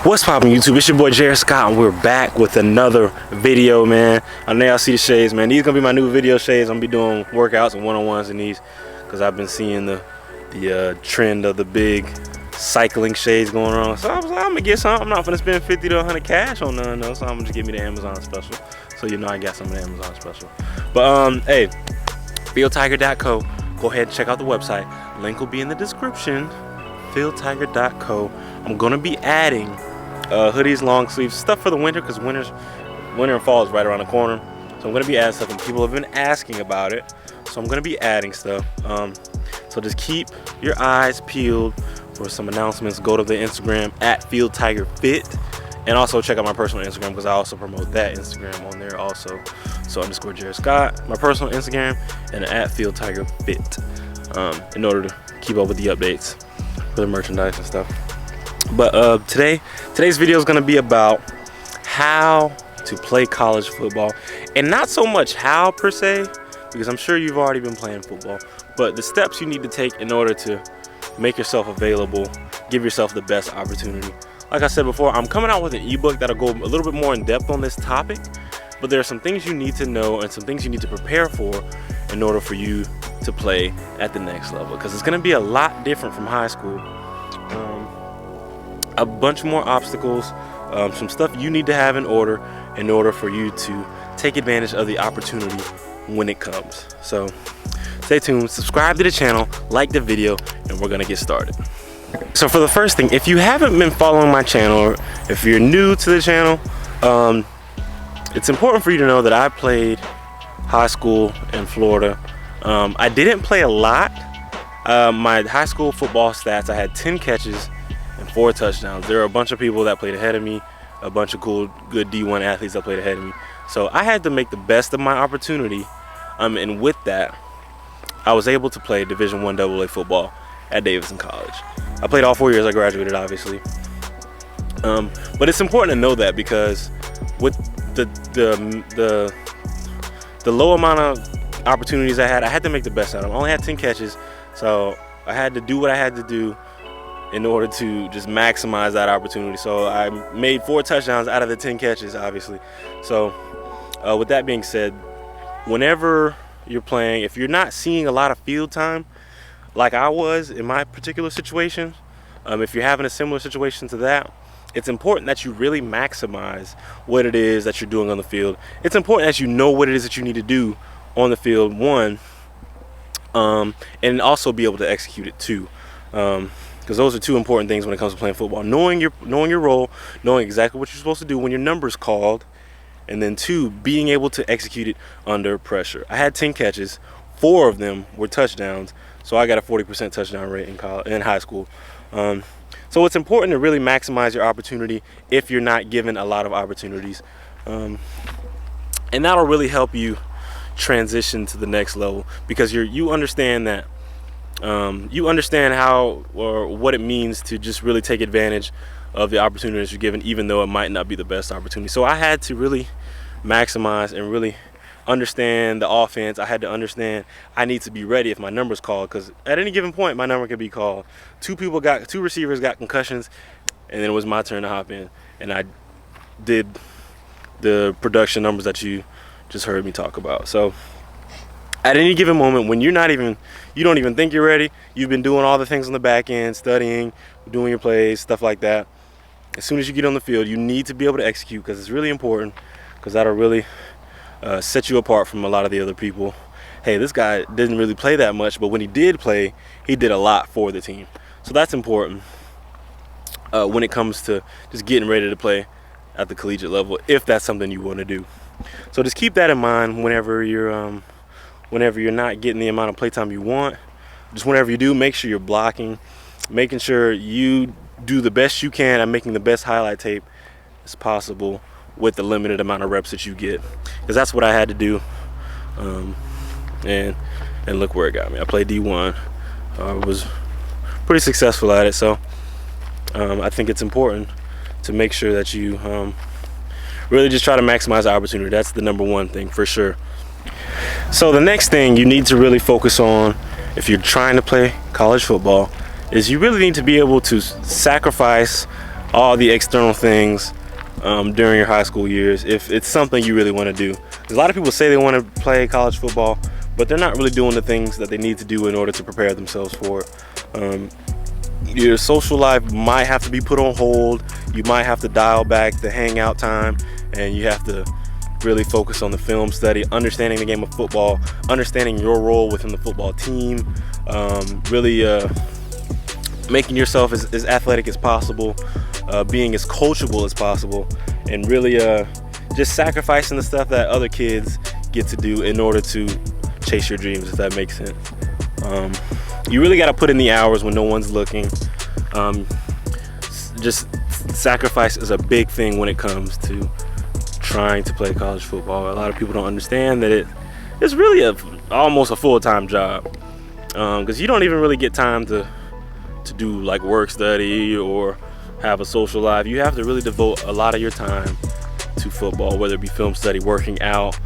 What's poppin' YouTube? It's your boy Jaris Scott, and we're back with another video, man. I know y'all see the shades, man. These gonna be my new video shades. I'm gonna be doing workouts and one-on-ones in these because I've been seeing the trend of the big cycling shades going on. So I was like, I'm gonna get some. I'm not gonna spend 50 to 100 cash on none though, so I'm gonna just give me the Amazon special. So you know I got some of the Amazon special. But hey, fieldtiger.co. Go ahead and check out the website. Link will be in the description. fieldtiger.co. I'm gonna be adding hoodies, long sleeves, stuff for the winter because winter and fall is right around the corner. So I'm gonna be adding stuff, and people have been asking about it. So I'm gonna be adding stuff. So just keep your eyes peeled for some announcements. Go to the Instagram at fieldtigerfit, and also check out my personal Instagram because I also promote that Instagram on there also. So _Jaris Scott, my personal Instagram, and at fieldtigerfit, in order to keep up with the updates for the merchandise and stuff. But today's video is going to be about how to play college football, and not so much how per se, because I'm sure you've already been playing football, but the steps you need to take in order to make yourself available, give yourself the best opportunity. Like I said before, I'm coming out with an ebook that'll go a little bit more in depth on this topic, but there are some things you need to know and some things you need to prepare for in order for you to play at the next level, because it's going to be a lot different from high school. A bunch more obstacles, some stuff you need to have in order for you to take advantage of the opportunity when it comes. So stay tuned, subscribe to the channel, like the video, and we're gonna get started. So for the first thing, if you haven't been following my channel, or if you're new to the channel, it's important for you to know that I played high school in Florida. I didn't play a lot. My high school football stats, I had 10 catches and 4 touchdowns. There are a bunch of people that played ahead of me, a bunch of cool, good D1 athletes that played ahead of me. So I had to make the best of my opportunity, and with that, I was able to play Division I AA football at Davidson College. I played all 4 years. I graduated, obviously. But it's important to know that, because with the low amount of opportunities I had to make the best out of them. I only had 10 catches, so I had to do what I had to do in order to just maximize that opportunity. So I made 4 touchdowns out of the 10 catches, obviously. So with that being said, whenever you're playing, if you're not seeing a lot of field time like I was in my particular situation, if you're having a similar situation to that, it's important that you really maximize what it is that you're doing on the field. It's important that you know what it is that you need to do on the field, one, and also be able to execute it too. Because those are 2 important things when it comes to playing football: knowing your role, knowing exactly what you're supposed to do when your number's called, and then 2, being able to execute it under pressure. I had 10 catches, 4 of them were touchdowns, so I got a 40% touchdown rate in high school. So it's important to really maximize your opportunity if you're not given a lot of opportunities, and that'll really help you transition to the next level, because you understand that. You understand how or what it means to just really take advantage of the opportunities you're given, even though it might not be the best opportunity. So I had to really maximize and really understand the offense. I had to understand I need to be ready if my number's called, because at any given point my number could be called. 2 receivers got concussions, and then it was my turn to hop in, and I did the production numbers that you just heard me talk about. So at any given moment, when you don't even think you're ready, you've been doing all the things on the back end, studying, doing your plays, stuff like that. As soon as you get on the field, you need to be able to execute, because it's really important, because that'll really set you apart from a lot of the other people. Hey, this guy didn't really play that much, but when he did play, he did a lot for the team. So that's important when it comes to just getting ready to play at the collegiate level, if that's something you want to do. So just keep that in mind whenever you're not getting the amount of playtime you want. Just whenever you do, make sure you're blocking, making sure you do the best you can at making the best highlight tape as possible with the limited amount of reps that you get, because that's what I had to do. And look where it got me. I played D1. I was pretty successful at it. So I think it's important to make sure that you really just try to maximize the opportunity. That's the number one thing for sure. So the next thing you need to really focus on if you're trying to play college football is you really need to be able to sacrifice all the external things during your high school years if it's something you really want to do. A lot of people say they want to play college football, but they're not really doing the things that they need to do in order to prepare themselves for it. Your social life might have to be put on hold. You might have to dial back the hangout time, and you have to really focus on the film study, understanding the game of football, understanding your role within the football team, really making yourself as athletic as possible, being as coachable as possible, and really just sacrificing the stuff that other kids get to do in order to chase your dreams, if that makes sense. You really got to put in the hours when no one's looking. Just sacrifice is a big thing when it comes to trying to play college football. A lot of people don't understand that it's really almost a full-time job, because you don't even really get time to do like work study or have a social life. You have to really devote a lot of your time to football, whether it be film study, working out,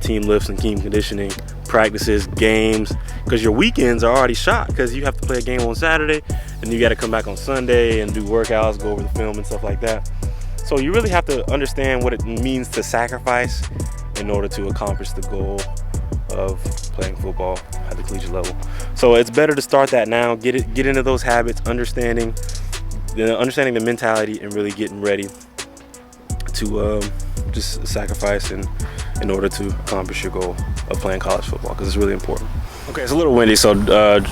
team lifts and team conditioning, practices, games, because your weekends are already shot because you have to play a game on Saturday and you got to come back on Sunday and do workouts, go over the film and stuff like that. So you really have to understand what it means to sacrifice in order to accomplish the goal of playing football at the collegiate level. So it's better to start that now, get into those habits, understanding the mentality, and really getting ready to just sacrifice in order to accomplish your goal of playing college football, because it's really important. Okay, it's a little windy, so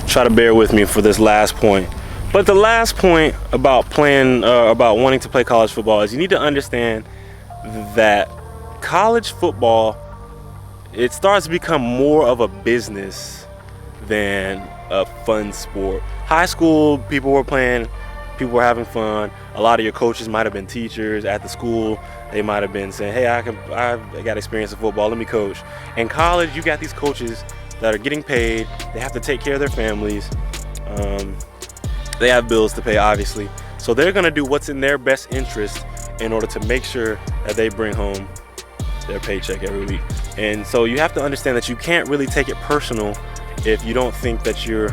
try to bear with me for this last point. But the last point about wanting to play college football is you need to understand that college football, it starts to become more of a business than a fun sport. High school, people were playing, people were having fun. A lot of your coaches might have been teachers at the school. They might have been saying, hey, I got experience in football, let me coach. In college, you got these coaches that are getting paid. They have to take care of their families. They have bills to pay, obviously. So they're gonna do what's in their best interest in order to make sure that they bring home their paycheck every week. And so you have to understand that you can't really take it personal if you don't think that you're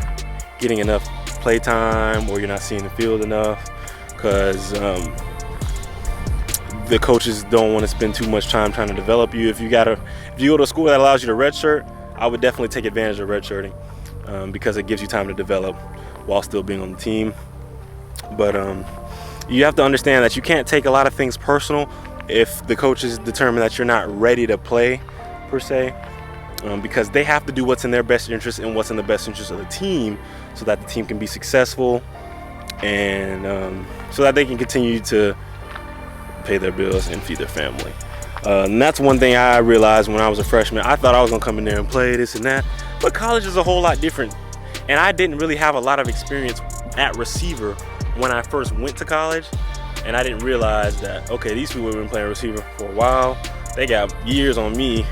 getting enough play time or you're not seeing the field enough, because the coaches don't want to spend too much time trying to develop you. If you go to a school that allows you to redshirt, I would definitely take advantage of redshirting, because it gives you time to develop while still being on the team. But you have to understand that you can't take a lot of things personal if the coaches determine that you're not ready to play per se, because they have to do what's in their best interest and what's in the best interest of the team, so that the team can be successful and so that they can continue to pay their bills and feed their family. And that's one thing I realized when I was a freshman. I thought I was gonna come in there and play this and that, but college is a whole lot different. And I didn't really have a lot of experience at receiver when I first went to college, and I didn't realize that, okay, these people have been playing receiver for a while. They got years on me,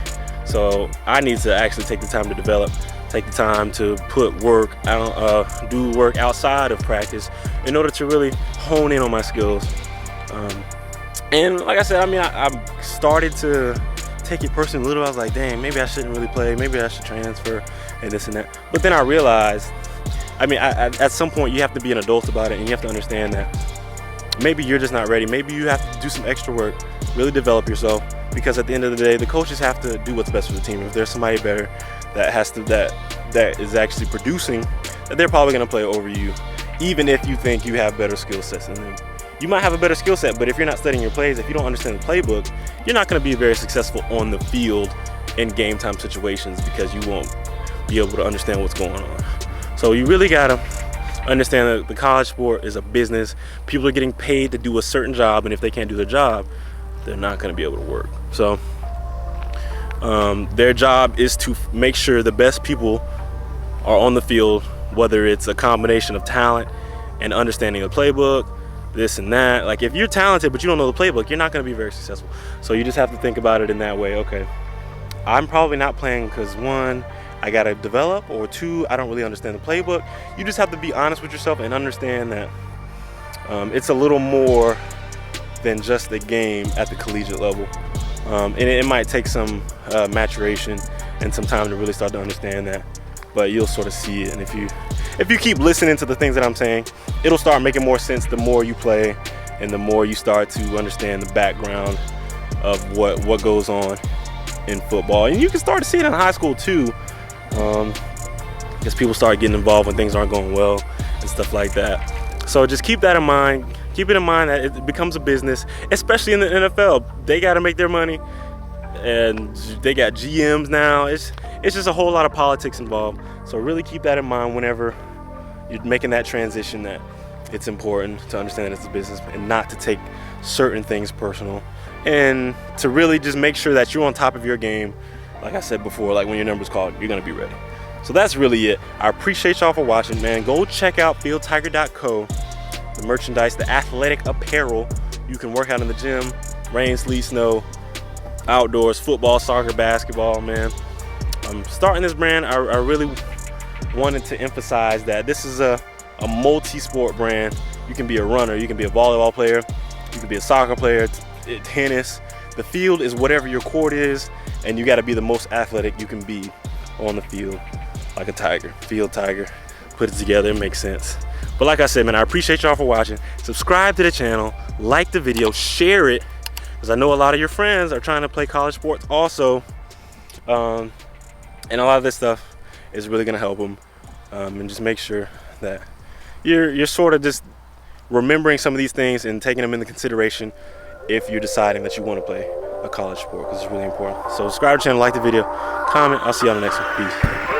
so I need to actually take the time to develop, take the time to put work out, do work outside of practice in order to really hone in on my skills. And like I said, I mean, I started to take it personally a little. I was like, dang, maybe I shouldn't really play, maybe I should transfer and this and that. But then I realized, I mean, at some point you have to be an adult about it, and you have to understand that maybe you're just not ready. Maybe you have to do some extra work, really develop yourself, because at the end of the day, the coaches have to do what's best for the team. If there's somebody better that is actually producing, that they're probably gonna play over you, even if you think you have better skill sets than them. You might have a better skill set, but if you're not studying your plays, if you don't understand the playbook, you're not gonna be very successful on the field in game time situations, because you won't be able to understand what's going on. So you really gotta understand that the college sport is a business. People are getting paid to do a certain job, and if they can't do their job, they're not gonna be able to work. So their job is to make sure the best people are on the field, whether it's a combination of talent and understanding the playbook, this and that. Like, if you're talented but you don't know the playbook, you're not going to be very successful. So you just have to think about it in that way. Okay, I'm probably not playing because, one, I got to develop, or two, I don't really understand the playbook. You just have to be honest with yourself and understand that it's a little more than just a game at the collegiate level. And it might take some maturation and some time to really start to understand that, but you'll sort of see it. And if you keep listening to the things that I'm saying, it'll start making more sense the more you play and the more you start to understand the background of what goes on in football. And you can start to see it in high school too, because people start getting involved when things aren't going well and stuff like that. So just keep that in mind. Keep it in mind that it becomes a business, especially in the NFL. They got to make their money, and they got GMs now. It's just a whole lot of politics involved. So really keep that in mind whenever you're making that transition, that it's important to understand that it's a business and not to take certain things personal, and to really just make sure that you're on top of your game. Like I said before, like when your number's called, you're gonna be ready. So that's really it. I appreciate y'all for watching, man. Go check out fieldtiger.co, the merchandise, the athletic apparel. You can work out in the gym, rain, sleet, snow, outdoors, football, soccer, basketball, man. I'm starting this brand. I really wanted to emphasize that this is a multi-sport brand. You can be a runner, you can be a volleyball player, you can be a soccer player, tennis. The field is whatever your court is, and you got to be the most athletic you can be on the field, like a tiger, field tiger. Put it together, it makes sense. But like I said, man, I appreciate y'all for watching. Subscribe to the channel, like the video, share it, because I know a lot of your friends are trying to play college sports also, and a lot of this stuff is really gonna help them. And just make sure that you're sort of just remembering some of these things and taking them into consideration if you're deciding that you want to play a college sport, because it's really important. So subscribe to the channel, like the video, comment. I'll see you on the next one. Peace.